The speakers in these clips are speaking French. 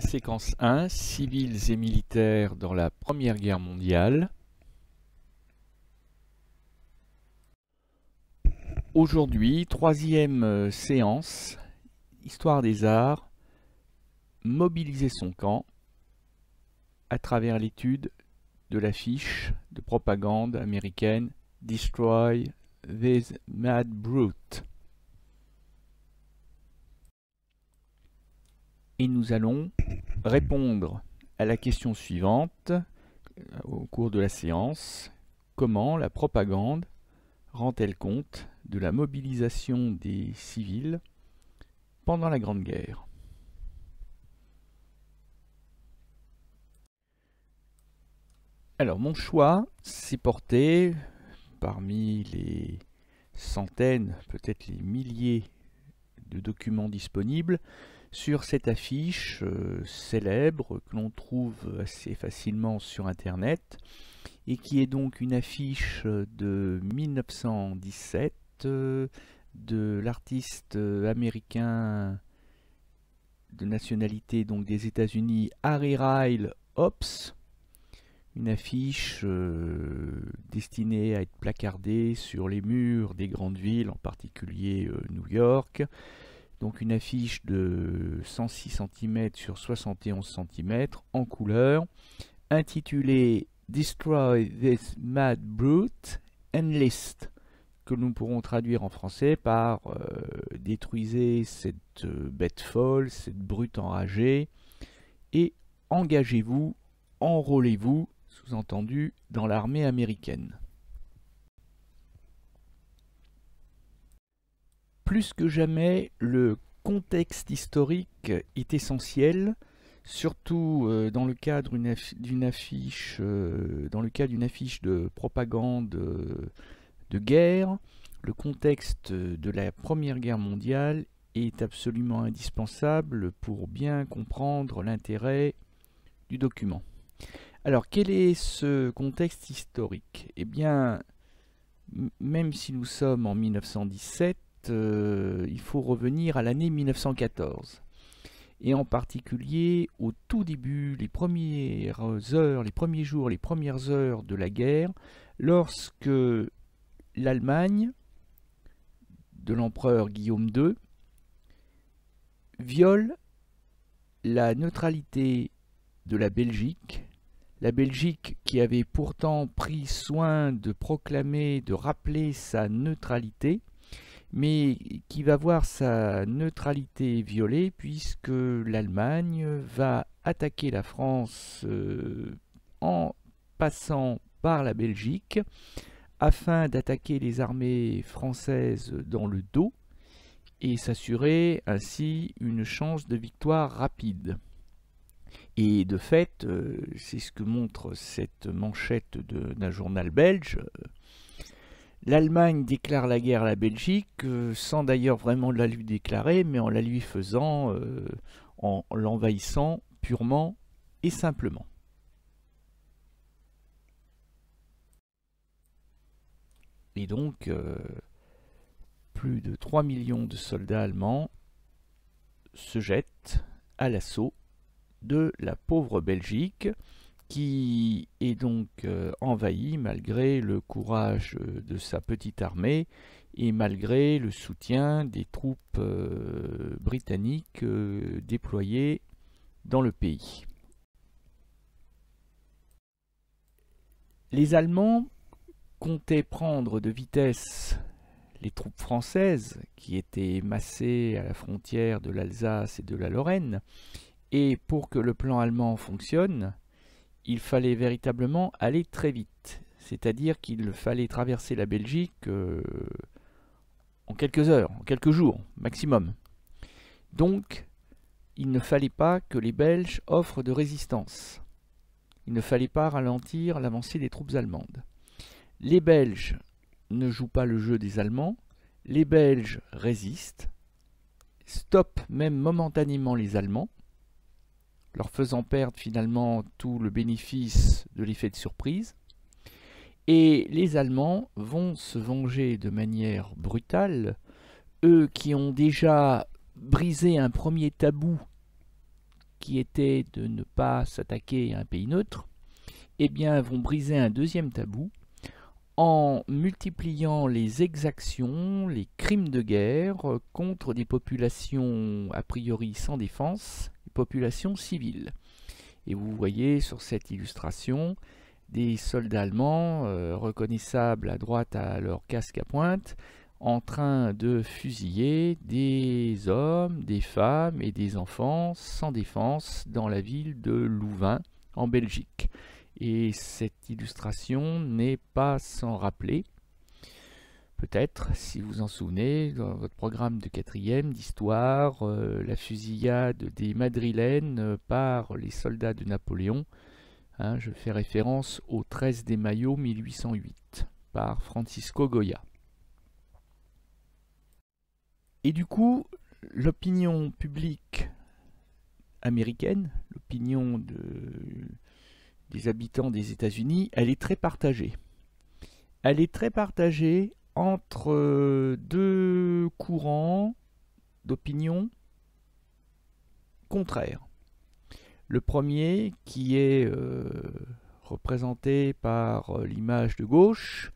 Séquence 1, civils et militaires dans la Première Guerre mondiale. Aujourd'hui, troisième séance, Histoire des arts, mobiliser son camp à travers l'étude de l'affiche de propagande américaine Destroy this mad brute. Et nous allons répondre à la question suivante au cours de la séance. Comment la propagande rend-elle compte de la mobilisation des civils pendant la Grande Guerre? Alors mon choix s'est porté parmi les centaines, peut-être les milliers de documents disponibles sur cette affiche célèbre que l'on trouve assez facilement sur internet et qui est donc une affiche de 1917 de l'artiste américain de nationalité donc des États-Unis Harry Rile Hopps, une affiche destinée à être placardée sur les murs des grandes villes, en particulier New York. Donc une affiche de 106 cm sur 71 cm en couleur, intitulée Destroy this mad brute, enlist, que nous pourrons traduire en français par détruisez cette bête folle, cette brute enragée, et engagez-vous, enrôlez-vous, sous-entendu, dans l'armée américaine. Plus que jamais, le contexte historique est essentiel, surtout dans le cadre d'une affiche de propagande de guerre. Le contexte de la Première Guerre mondiale est absolument indispensable pour bien comprendre l'intérêt du document. Alors, quel est ce contexte historique? Eh bien, même si nous sommes en 1917, il faut revenir à l'année 1914 et en particulier au tout début, les premières heures, les premiers jours, les premières heures de la guerre, lorsque l'Allemagne de l'empereur Guillaume II viole la neutralité de la Belgique qui avait pourtant pris soin de proclamer, de rappeler sa neutralité, mais qui va voir sa neutralité violée puisque l'Allemagne va attaquer la France en passant par la Belgique afin d'attaquer les armées françaises dans le dos et s'assurer ainsi une chance de victoire rapide. Et de fait, c'est ce que montre cette manchette d'un journal belge. L'Allemagne déclare la guerre à la Belgique, sans d'ailleurs vraiment la lui déclarer, mais en la lui faisant, en l'envahissant purement et simplement. Et donc, plus de 3 millions de soldats allemands se jettent à l'assaut de la pauvre Belgique, qui est donc envahi malgré le courage de sa petite armée et malgré le soutien des troupes britanniques déployées dans le pays. Les Allemands comptaient prendre de vitesse les troupes françaises qui étaient massées à la frontière de l'Alsace et de la Lorraine, et pour que le plan allemand fonctionne, il fallait véritablement aller très vite, c'est-à-dire qu'il fallait traverser la Belgique en quelques heures, en quelques jours maximum. Donc, il ne fallait pas que les Belges offrent de résistance. Il ne fallait pas ralentir l'avancée des troupes allemandes. Les Belges ne jouent pas le jeu des Allemands, les Belges résistent, stoppent même momentanément les Allemands, leur faisant perdre finalement tout le bénéfice de l'effet de surprise. Et les Allemands vont se venger de manière brutale, eux qui ont déjà brisé un premier tabou qui était de ne pas s'attaquer à un pays neutre, eh bien, vont briser un deuxième tabou en multipliant les exactions, les crimes de guerre contre des populations a priori sans défense, des populations civiles. Et vous voyez sur cette illustration des soldats allemands reconnaissables à droite à leur casque à pointe, en train de fusiller des hommes, des femmes et des enfants sans défense dans la ville de Louvain, en Belgique. Et cette illustration n'est pas sans rappeler, peut-être, si vous en souvenez, dans votre programme de 4e d'histoire, la fusillade des Madrilènes par les soldats de Napoléon. Hein, je fais référence au 13 des Maillots 1808 par Francisco Goya. Et du coup, l'opinion publique américaine, l'opinion des habitants des États-Unis, elle est très partagée. Elle est très partagée entre deux courants d'opinion contraires. Le premier, qui est représenté par l'image de gauche,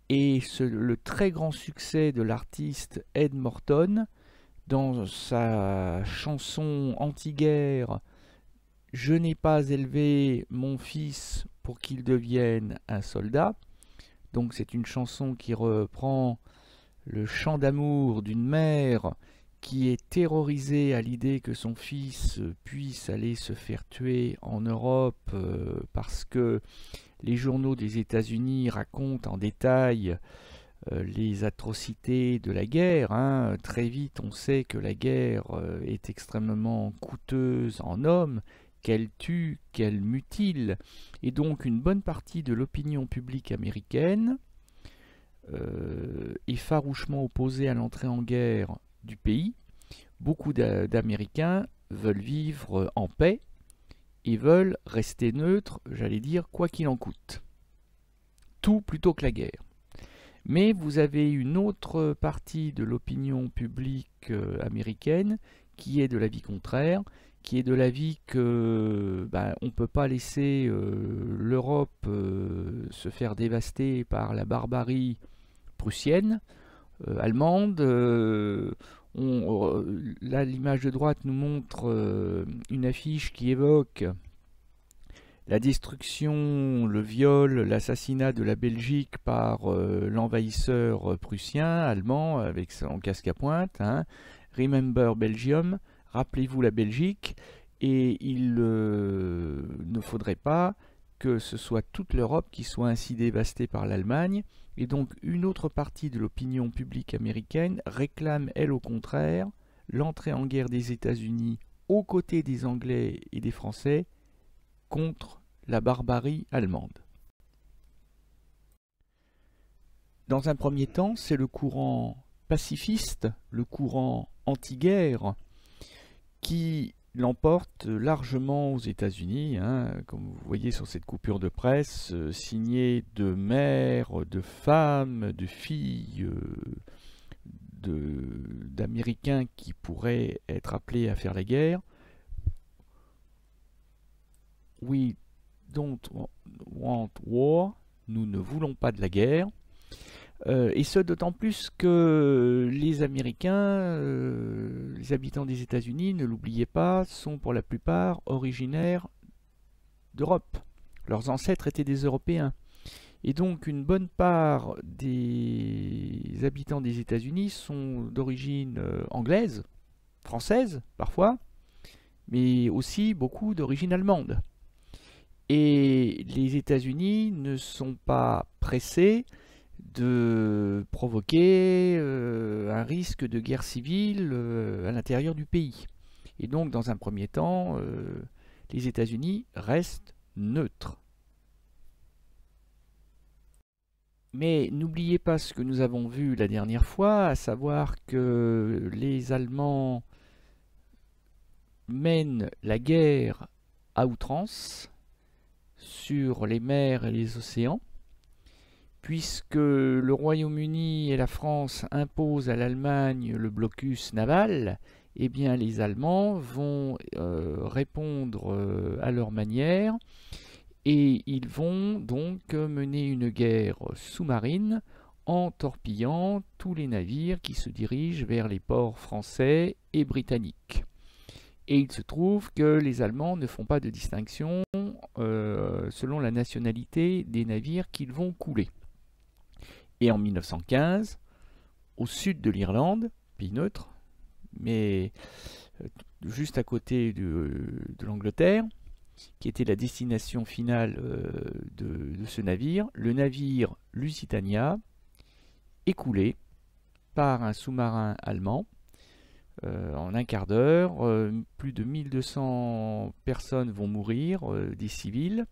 et le très grand succès de l'artiste Ed Morton dans sa chanson anti-guerre « Je n'ai pas élevé mon fils pour qu'il devienne un soldat ». Donc c'est une chanson qui reprend le chant d'amour d'une mère qui est terrorisée à l'idée que son fils puisse aller se faire tuer en Europe parce que les journaux des États-Unis racontent en détail les atrocités de la guerre. Hein. Très vite, on sait que la guerre est extrêmement coûteuse en hommes, qu'elle tue, qu'elle mutile. Et donc, une bonne partie de l'opinion publique américaine est farouchement opposée à l'entrée en guerre du pays. Beaucoup d'Américains veulent vivre en paix et veulent rester neutres, j'allais dire, quoi qu'il en coûte. Tout plutôt que la guerre. Mais vous avez une autre partie de l'opinion publique américaine qui est de l'avis contraire, qui est de l'avis que on ne peut pas laisser l'Europe se faire dévaster par la barbarie prussienne, allemande. Là, l'image de droite nous montre une affiche qui évoque la destruction, le viol, l'assassinat de la Belgique par l'envahisseur prussien, allemand, avec son casque à pointe. Hein. Remember Belgium, rappelez-vous la Belgique, et il ne faudrait pas que ce soit toute l'Europe qui soit ainsi dévastée par l'Allemagne. Et donc une autre partie de l'opinion publique américaine réclame, elle au contraire, l'entrée en guerre des États-Unis aux côtés des Anglais et des Français contre la barbarie allemande. Dans un premier temps, c'est le courant pacifiste, le courant anti-guerre, qui l'emporte largement aux États-Unis, hein, comme vous voyez sur cette coupure de presse, signée de mères, de femmes, de filles, d'Américains qui pourraient être appelés à faire la guerre. We don't want war, nous ne voulons pas de la guerre. Et ce d'autant plus que les Américains, les habitants des États-Unis, ne l'oubliez pas, sont pour la plupart originaires d'Europe. Leurs ancêtres étaient des Européens. Et donc une bonne part des habitants des États-Unis sont d'origine anglaise, française parfois, mais aussi beaucoup d'origine allemande. Et les États-Unis ne sont pas pressés de provoquer un risque de guerre civile à l'intérieur du pays. Et donc, dans un premier temps, les États-Unis restent neutres. Mais n'oubliez pas ce que nous avons vu la dernière fois, à savoir que les Allemands mènent la guerre à outrance sur les mers et les océans, puisque le Royaume-Uni et la France imposent à l'Allemagne le blocus naval eh bien les Allemands vont répondre à leur manière et ils vont donc mener une guerre sous-marine en torpillant tous les navires qui se dirigent vers les ports français et britanniques. Et il se trouve que les Allemands ne font pas de distinction selon la nationalité des navires qu'ils vont couler. Et en 1915, au sud de l'Irlande, pays neutre, mais juste à côté de l'Angleterre, qui était la destination finale de ce navire, le navire Lusitania est coulé par un sous-marin allemand en un quart d'heure. Plus de 1200 personnes vont mourir, des civils.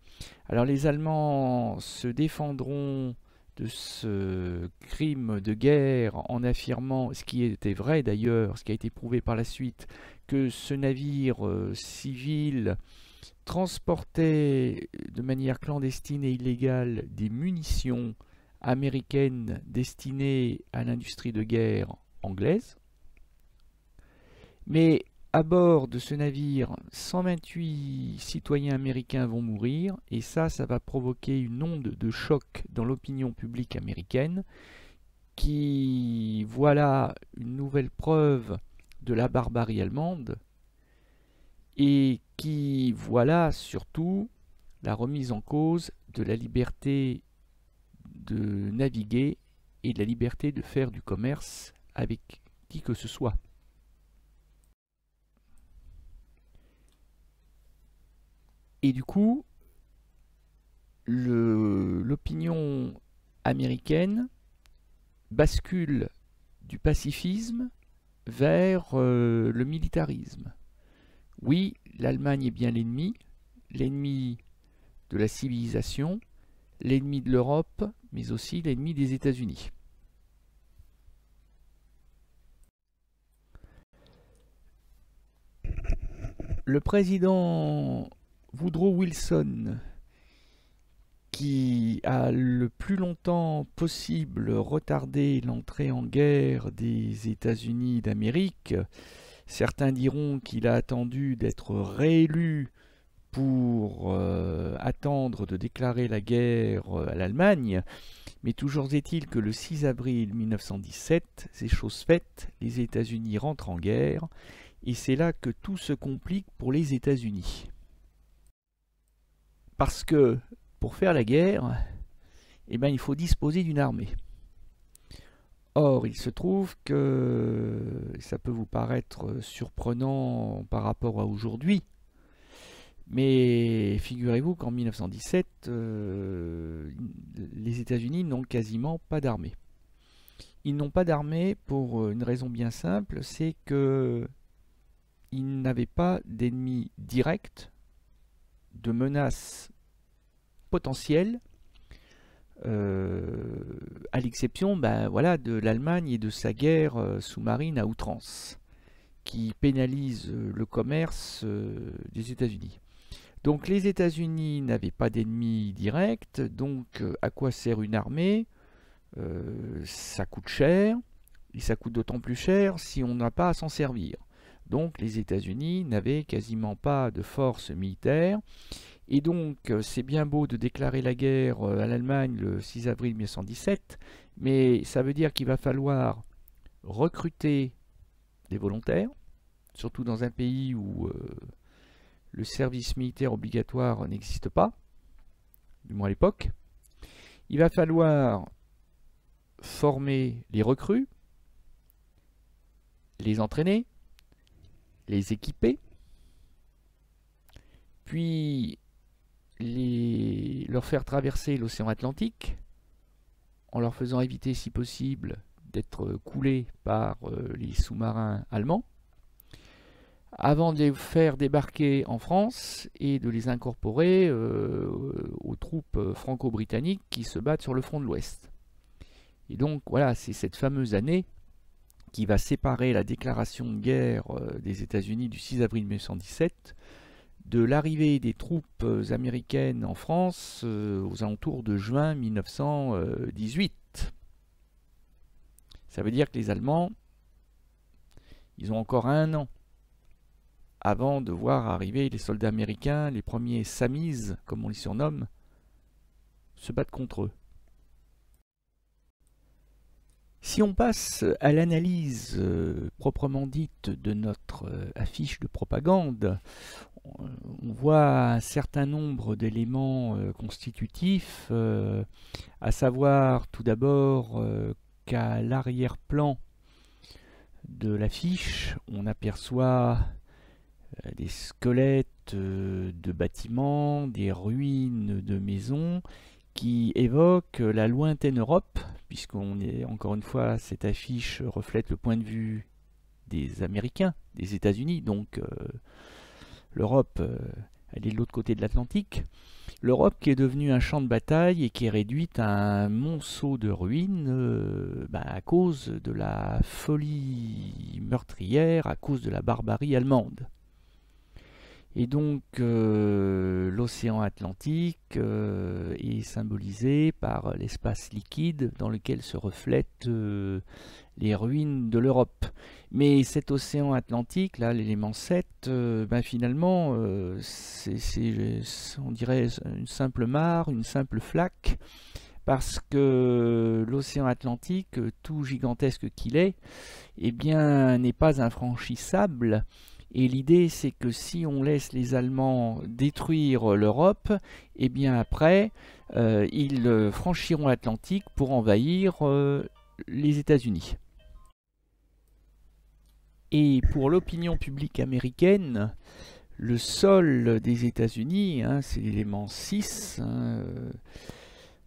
Alors les Allemands se défendront de ce crime de guerre en affirmant, ce qui était vrai d'ailleurs, ce qui a été prouvé par la suite, que ce navire civil transportait de manière clandestine et illégale des munitions américaines destinées à l'industrie de guerre anglaise. Mais à bord de ce navire, 128 citoyens américains vont mourir, et ça va provoquer une onde de choc dans l'opinion publique américaine, qui voilà une nouvelle preuve de la barbarie allemande, et qui voilà surtout la remise en cause de la liberté de naviguer et de la liberté de faire du commerce avec qui que ce soit. Et du coup, l'opinion américaine bascule du pacifisme vers le militarisme. Oui, l'Allemagne est bien l'ennemi de la civilisation, l'ennemi de l'Europe, mais aussi l'ennemi des États-Unis. Le président Woodrow Wilson, qui a le plus longtemps possible retardé l'entrée en guerre des États-Unis d'Amérique, certains diront qu'il a attendu d'être réélu pour attendre de déclarer la guerre à l'Allemagne, mais toujours est-il que le 6 avril 1917, c'est chose faite, les États-Unis rentrent en guerre, et c'est là que tout se complique pour les États-Unis. Parce que pour faire la guerre, eh ben, il faut disposer d'une armée. Or, il se trouve que ça peut vous paraître surprenant par rapport à aujourd'hui, mais figurez-vous qu'en 1917, les États-Unis n'ont quasiment pas d'armée. Ils n'ont pas d'armée pour une raison bien simple, c'est qu'ils n'avaient pas d'ennemis directs, de menaces potentielles, à l'exception voilà, de l'Allemagne et de sa guerre sous-marine à outrance, qui pénalise le commerce des États-Unis. Donc les États-Unis n'avaient pas d'ennemis directs, donc à quoi sert une armée? Ça coûte cher, et ça coûte d'autant plus cher si on n'a pas à s'en servir. Donc les États-Unis n'avaient quasiment pas de force militaire, et donc c'est bien beau de déclarer la guerre à l'Allemagne le 6 avril 1917, mais ça veut dire qu'il va falloir recruter des volontaires, surtout dans un pays où le service militaire obligatoire n'existe pas, du moins à l'époque. Il va falloir former les recrues, les entraîner, les équiper, puis leur faire traverser l'océan Atlantique, en leur faisant éviter si possible d'être coulés par les sous-marins allemands, avant de les faire débarquer en France et de les incorporer aux troupes franco-britanniques qui se battent sur le front de l'Ouest. Et donc voilà, c'est cette fameuse année qui va séparer la déclaration de guerre des États-Unis du 6 avril 1917 de l'arrivée des troupes américaines en France aux alentours de juin 1918. Ça veut dire que les Allemands, Ils ont encore 1 an avant de voir arriver les soldats américains, les premiers Samis, comme on les surnomme, se battre contre eux. Si on passe à l'analyse proprement dite de notre affiche de propagande, on voit un certain nombre d'éléments constitutifs, à savoir tout d'abord qu'à l'arrière-plan de l'affiche, on aperçoit des squelettes de bâtiments, des ruines de maisons qui évoquent la lointaine Europe, puisqu'on est, encore une fois, cette affiche reflète le point de vue des Américains, des États-Unis, donc l'Europe, elle est de l'autre côté de l'Atlantique. L'Europe qui est devenue un champ de bataille et qui est réduite à un monceau de ruines à cause de la folie meurtrière, à cause de la barbarie allemande. Et donc l'océan Atlantique est symbolisé par l'espace liquide dans lequel se reflètent les ruines de l'Europe. Mais cet océan Atlantique, là, l'élément 7, finalement, on dirait une simple mare, une simple flaque, parce que l'océan Atlantique, tout gigantesque qu'il est, eh bien, n'est pas infranchissable. Et l'idée, c'est que si on laisse les Allemands détruire l'Europe, eh bien après, ils franchiront l'Atlantique pour envahir les États-Unis. Et pour l'opinion publique américaine, le sol des États-Unis, c'est l'élément 6,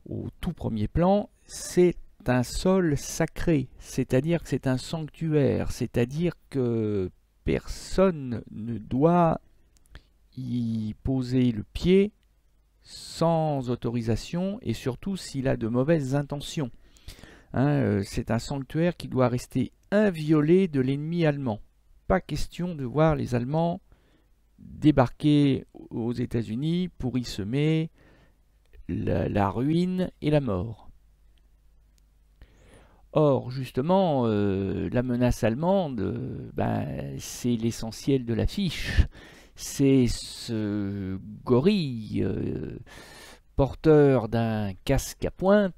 au tout premier plan, c'est un sol sacré, c'est-à-dire que c'est un sanctuaire, c'est-à-dire que personne ne doit y poser le pied sans autorisation et surtout s'il a de mauvaises intentions. C'est un sanctuaire qui doit rester inviolé de l'ennemi allemand. Pas question de voir les Allemands débarquer aux États-Unis pour y semer la ruine et la mort. Or, justement, la menace allemande, c'est l'essentiel de l'affiche. C'est ce gorille porteur d'un casque à pointe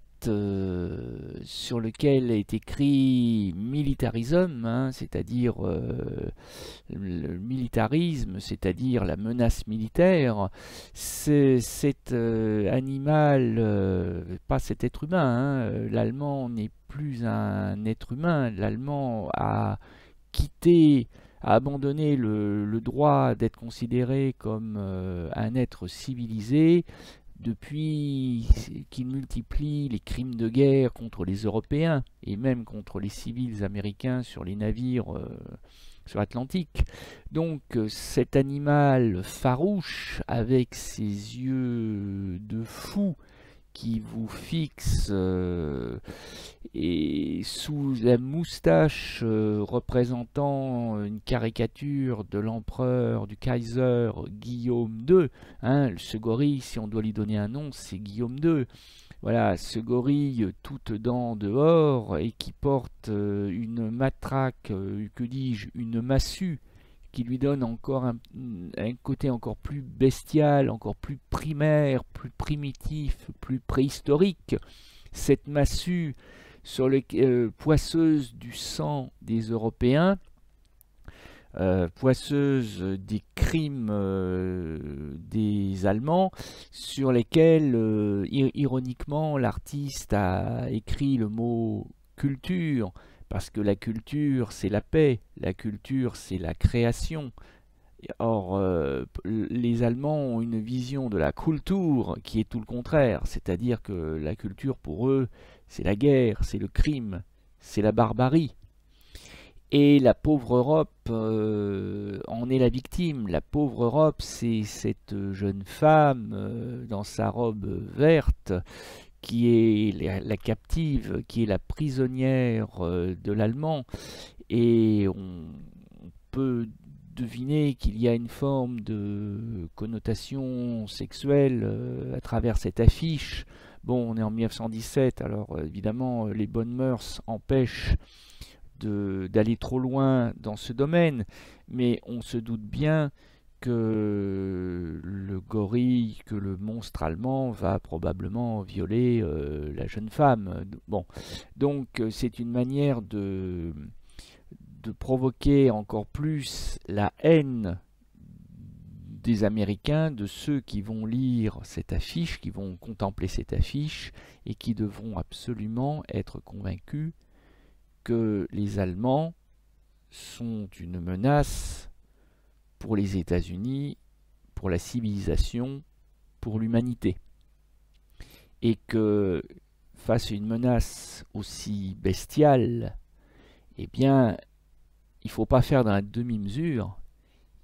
sur lequel est écrit militarism, c'est-à-dire le militarisme, c'est-à-dire la menace militaire. Cet animal, pas cet être humain, l'Allemand n'est plus un être humain, l'Allemand a abandonné le droit d'être considéré comme un être civilisé, depuis qu'il multiplie les crimes de guerre contre les Européens et même contre les civils américains sur les navires sur l'Atlantique. Donc cet animal farouche avec ses yeux de fou qui vous fixe et sous la moustache représentant une caricature de l'empereur, du Kaiser Guillaume II. Ce gorille, si on doit lui donner un nom, c'est Guillaume II. Voilà, ce gorille toutes dents dehors et qui porte une matraque, que dis-je, une massue, qui lui donne encore un côté encore plus bestial, encore plus primaire, plus primitif, plus préhistorique. Cette massue poisseuse du sang des Européens, poisseuse des crimes des Allemands, sur lesquels, ironiquement, l'artiste a écrit le mot culture, parce que la culture, c'est la paix, la culture, c'est la création. Or, les Allemands ont une vision de la Kultur qui est tout le contraire, c'est-à-dire que la culture, pour eux, c'est la guerre, c'est le crime, c'est la barbarie. Et la pauvre Europe en est la victime. La pauvre Europe, c'est cette jeune femme dans sa robe verte qui est la captive, qui est la prisonnière de l'Allemand. Et on peut deviner qu'il y a une forme de connotation sexuelle à travers cette affiche. Bon, on est en 1917, alors évidemment les bonnes mœurs empêchent d'aller trop loin dans ce domaine, mais on se doute bien que le gorille, que le monstre allemand va probablement violer la jeune femme. Bon, donc c'est une manière de provoquer encore plus la haine des Américains, de ceux qui vont lire cette affiche, qui vont contempler cette affiche et qui devront absolument être convaincus que les Allemands sont une menace pour les États-Unis, pour la civilisation, pour l'humanité. Et que face à une menace aussi bestiale, eh bien, il ne faut pas faire dans la demi-mesure,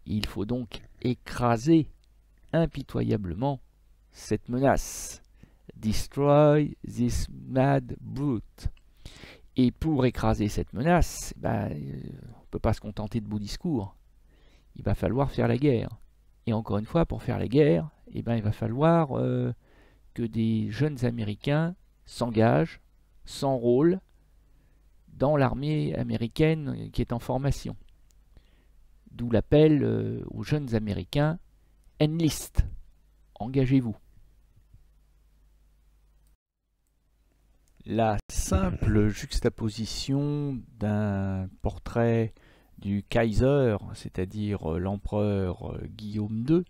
il faut donc écraser impitoyablement cette menace. Destroy this mad brute. Et pour écraser cette menace, on ne peut pas se contenter de beaux discours. Il va falloir faire la guerre. Et encore une fois, pour faire la guerre, il va falloir que des jeunes Américains s'engagent, s'enrôlent dans l'armée américaine qui est en formation. D'où l'appel aux jeunes Américains, enlist, engagez-vous. La simple juxtaposition d'un portrait du Kaiser, c'est-à-dire l'empereur Guillaume II,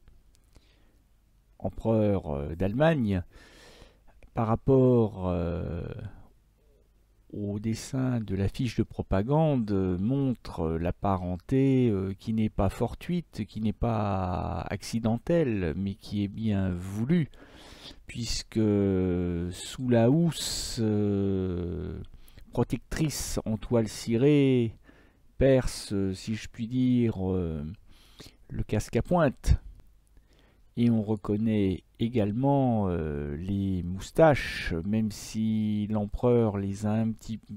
empereur d'Allemagne, par rapport au dessin de l'affiche de propagande, montre la parenté qui n'est pas fortuite, qui n'est pas accidentelle, mais qui est bien voulue, puisque sous la housse protectrice en toile cirée perce, si je puis dire, le casque à pointe. Et on reconnaît également les moustaches, même si l'empereur les a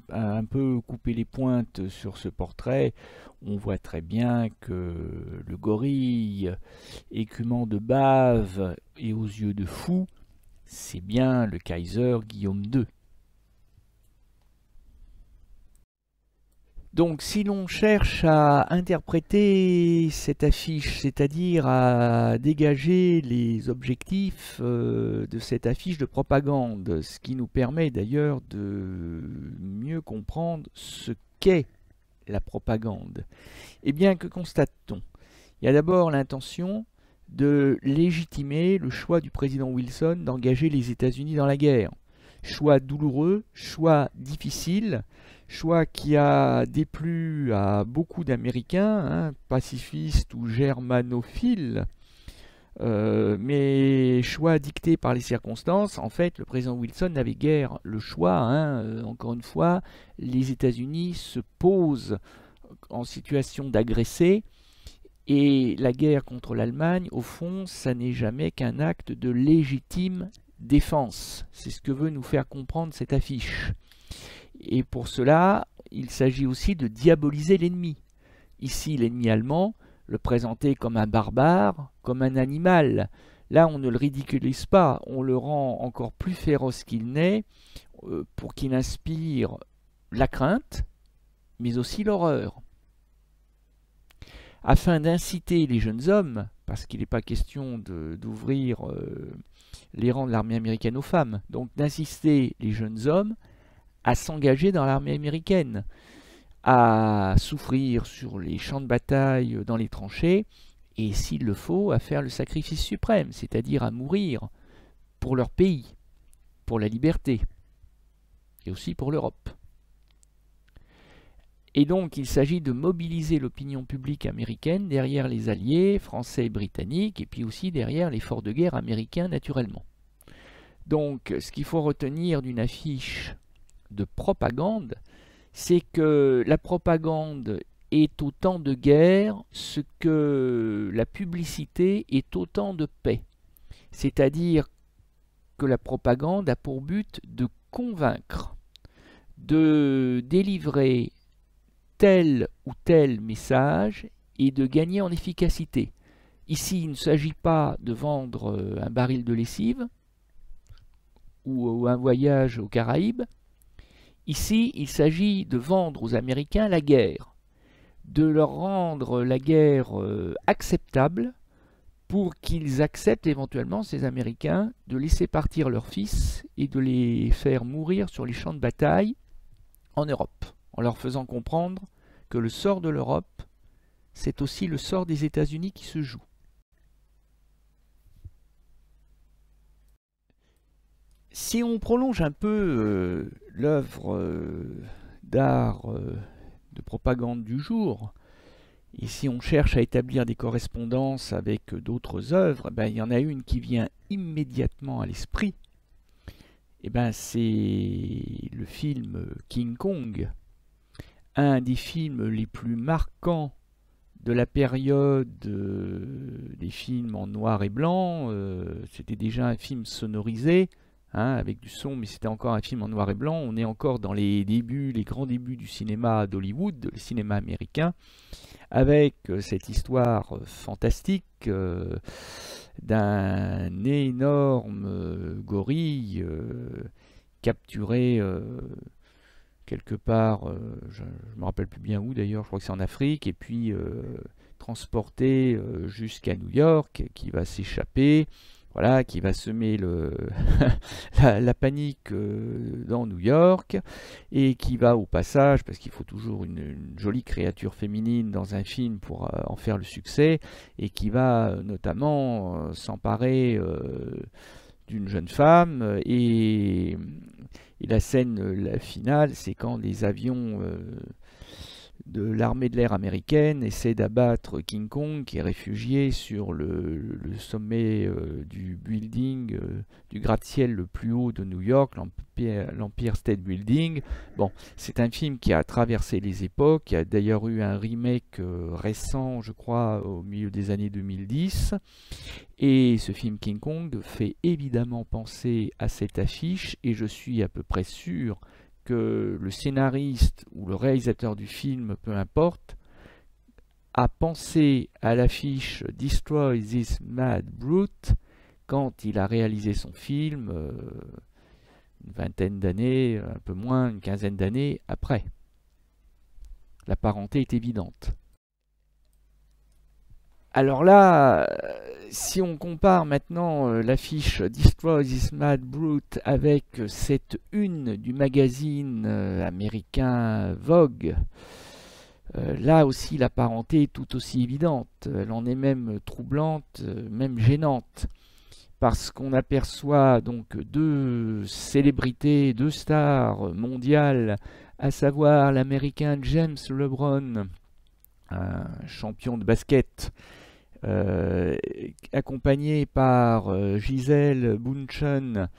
un peu coupé les pointes sur ce portrait, on voit très bien que le gorille, écumant de bave et aux yeux de fou, c'est bien le Kaiser Guillaume II. Donc si l'on cherche à interpréter cette affiche, c'est-à-dire à dégager les objectifs de cette affiche de propagande, ce qui nous permet d'ailleurs de mieux comprendre ce qu'est la propagande, eh bien que constate-t-on? Il y a d'abord l'intention de légitimer le choix du président Wilson d'engager les États-Unis dans la guerre. Choix douloureux, choix difficile, choix qui a déplu à beaucoup d'Américains, pacifistes ou germanophiles, mais choix dicté par les circonstances. En fait, le président Wilson n'avait guère le choix. Encore une fois, les États-Unis se posent en situation d'agresser, et la guerre contre l'Allemagne, au fond, ça n'est jamais qu'un acte de légitime défense. C'est ce que veut nous faire comprendre cette affiche. Et pour cela, il s'agit aussi de diaboliser l'ennemi. Ici, l'ennemi allemand, le présenter comme un barbare, comme un animal. Là, on ne le ridiculise pas, on le rend encore plus féroce qu'il n'est, pour qu'il inspire la crainte, mais aussi l'horreur. Afin d'inciter les jeunes hommes, parce qu'il n'est pas question d'ouvrir les rangs de l'armée américaine aux femmes, donc d'inciter les jeunes hommes à s'engager dans l'armée américaine, à souffrir sur les champs de bataille, dans les tranchées, et s'il le faut, à faire le sacrifice suprême, c'est-à-dire à mourir pour leur pays, pour la liberté, et aussi pour l'Europe. Et donc il s'agit de mobiliser l'opinion publique américaine derrière les alliés français et britanniques, et puis aussi derrière l'effort de guerre américain naturellement. Donc ce qu'il faut retenir d'une affiche de propagande, c'est que la propagande est autant de guerre ce que la publicité est autant de paix. C'est-à-dire que la propagande a pour but de convaincre, de délivrer tel ou tel message et de gagner en efficacité. Ici, il ne s'agit pas de vendre un baril de lessive ou un voyage aux Caraïbes. Ici, il s'agit de vendre aux Américains la guerre, de leur rendre la guerre acceptable pour qu'ils acceptent éventuellement, ces Américains, de laisser partir leurs fils et de les faire mourir sur les champs de bataille en Europe, en leur faisant comprendre que le sort de l'Europe, c'est aussi le sort des États-Unis qui se joue. Si on prolonge un peu l'œuvre d'art de propagande du jour, et si on cherche à établir des correspondances avec d'autres œuvres, ben, il y en a une qui vient immédiatement à l'esprit. Et ben, c'est le film King Kong, un des films les plus marquants de la période des films en noir et blanc. C'était déjà un film sonorisé, hein, avec du son, mais c'était encore un film en noir et blanc. On est encore dans les débuts, les grands débuts du cinéma d'Hollywood, le cinéma américain, avec cette histoire fantastique d'un énorme gorille capturé quelque part, je ne me rappelle plus bien où d'ailleurs, je crois que c'est en Afrique, et puis transporté jusqu'à New York, qui va s'échapper, voilà, qui va semer la panique dans New York, et qui va au passage, parce qu'il faut toujours une jolie créature féminine dans un film pour en faire le succès, et qui va notamment s'emparer d'une jeune femme, et la scène, la finale, c'est quand les avions de l'armée de l'air américaine essaient d'abattre King Kong, qui est réfugié sur le sommet du building, du gratte-ciel le plus haut de New York, l'Empire State Building. Bon, c'est un film qui a traversé les époques, il y a d'ailleurs eu un remake récent, je crois, au milieu des années 2010. Et ce film King Kong fait évidemment penser à cette affiche, et je suis à peu près sûr que le scénariste ou le réalisateur du film, peu importe, a pensé à l'affiche Destroy This Mad Brute quand il a réalisé son film, une vingtaine d'années, un peu moins, une quinzaine d'années après. La parenté est évidente. Alors là, si on compare maintenant l'affiche Destroy This Mad Brute avec cette une du magazine américain Vogue, là aussi la parenté est tout aussi évidente. Elle en est même troublante, même gênante, parce qu'on aperçoit donc deux célébrités, deux stars mondiales, à savoir l'américain James LeBron, un champion de basket, accompagné par Gisele Bündchen,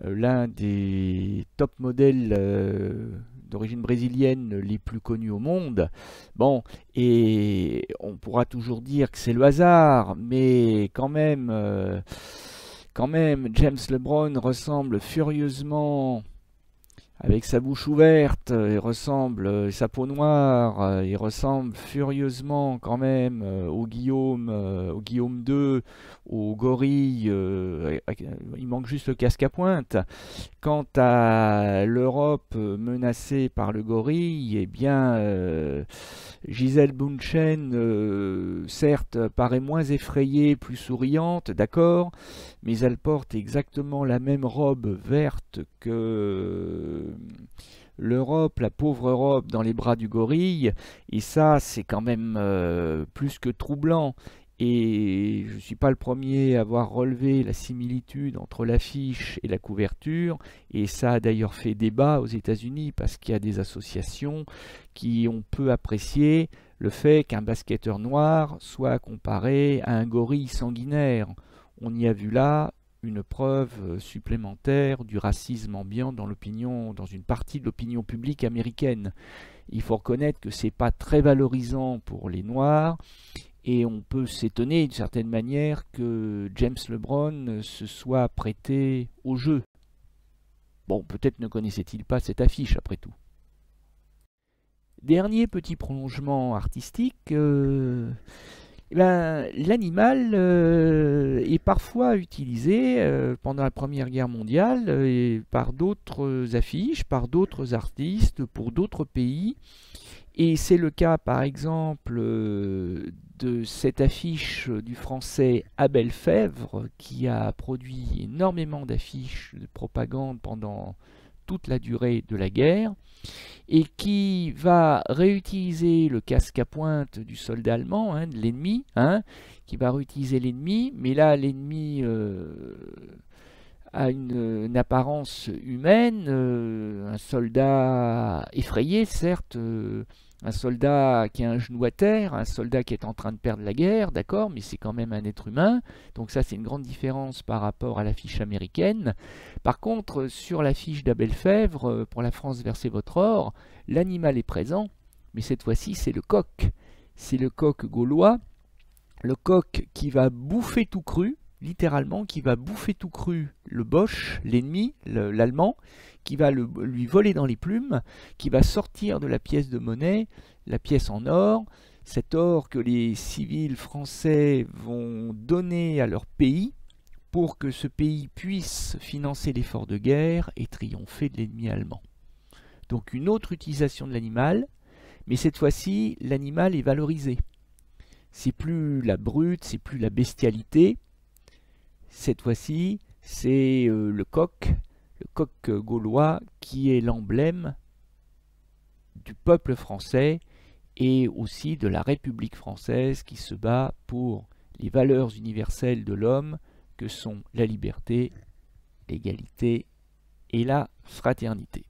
l'un des top modèles d'origine brésilienne les plus connus au monde. Bon, et on pourra toujours dire que c'est le hasard, mais quand même, James LeBron ressemble furieusement, avec sa bouche ouverte, il ressemble, sa peau noire, il ressemble furieusement quand même au Guillaume II, au gorille, il manque juste le casque à pointe. Quant à l'Europe menacée par le gorille, eh bien, Gisele Bündchen, certes, paraît moins effrayée, plus souriante, d'accord, mais elle porte exactement la même robe verte que l'Europe, la pauvre Europe, dans les bras du gorille, et ça, c'est quand même plus que troublant. Et je ne suis pas le premier à avoir relevé la similitude entre l'affiche et la couverture, et ça a d'ailleurs fait débat aux États-Unis parce qu'il y a des associations qui ont peu apprécié le fait qu'un basketteur noir soit comparé à un gorille sanguinaire. On y a vu là une preuve supplémentaire du racisme ambiant dans l'opinion, dans une partie de l'opinion publique américaine. Il faut reconnaître que c'est pas très valorisant pour les Noirs, et on peut s'étonner d'une certaine manière que James LeBron se soit prêté au jeu. Bon, peut-être ne connaissait-il pas cette affiche après tout. Dernier petit prolongement artistique, Eh ben, l'animal est parfois utilisé pendant la Première Guerre mondiale par d'autres affiches, par d'autres artistes, pour d'autres pays. Et c'est le cas par exemple de cette affiche du français Abel Fèvre qui a produit énormément d'affiches de propagande pendant toute la durée de la guerre et qui va réutiliser le casque à pointe du soldat allemand, hein, de l'ennemi, hein, qui va réutiliser l'ennemi, mais là l'ennemi a une apparence humaine, un soldat effrayé certes, un soldat qui a un genou à terre, un soldat qui est en train de perdre la guerre, d'accord, mais c'est quand même un être humain. Donc ça, c'est une grande différence par rapport à l'affiche américaine. Par contre, sur l'affiche d'Abel Fèvre, pour la France versez votre or, l'animal est présent, mais cette fois-ci, c'est le coq. C'est le coq gaulois, le coq qui va bouffer tout cru, littéralement, qui va bouffer tout cru le Boche, l'ennemi, l'Allemand, qui va lui voler dans les plumes, qui va sortir de la pièce de monnaie, la pièce en or, cet or que les civils français vont donner à leur pays pour que ce pays puisse financer l'effort de guerre et triompher de l'ennemi allemand. Donc une autre utilisation de l'animal, mais cette fois-ci, l'animal est valorisé. C'est plus la brute, c'est plus la bestialité. Cette fois-ci, c'est le coq gaulois, qui est l'emblème du peuple français et aussi de la République française qui se bat pour les valeurs universelles de l'homme que sont la liberté, l'égalité et la fraternité.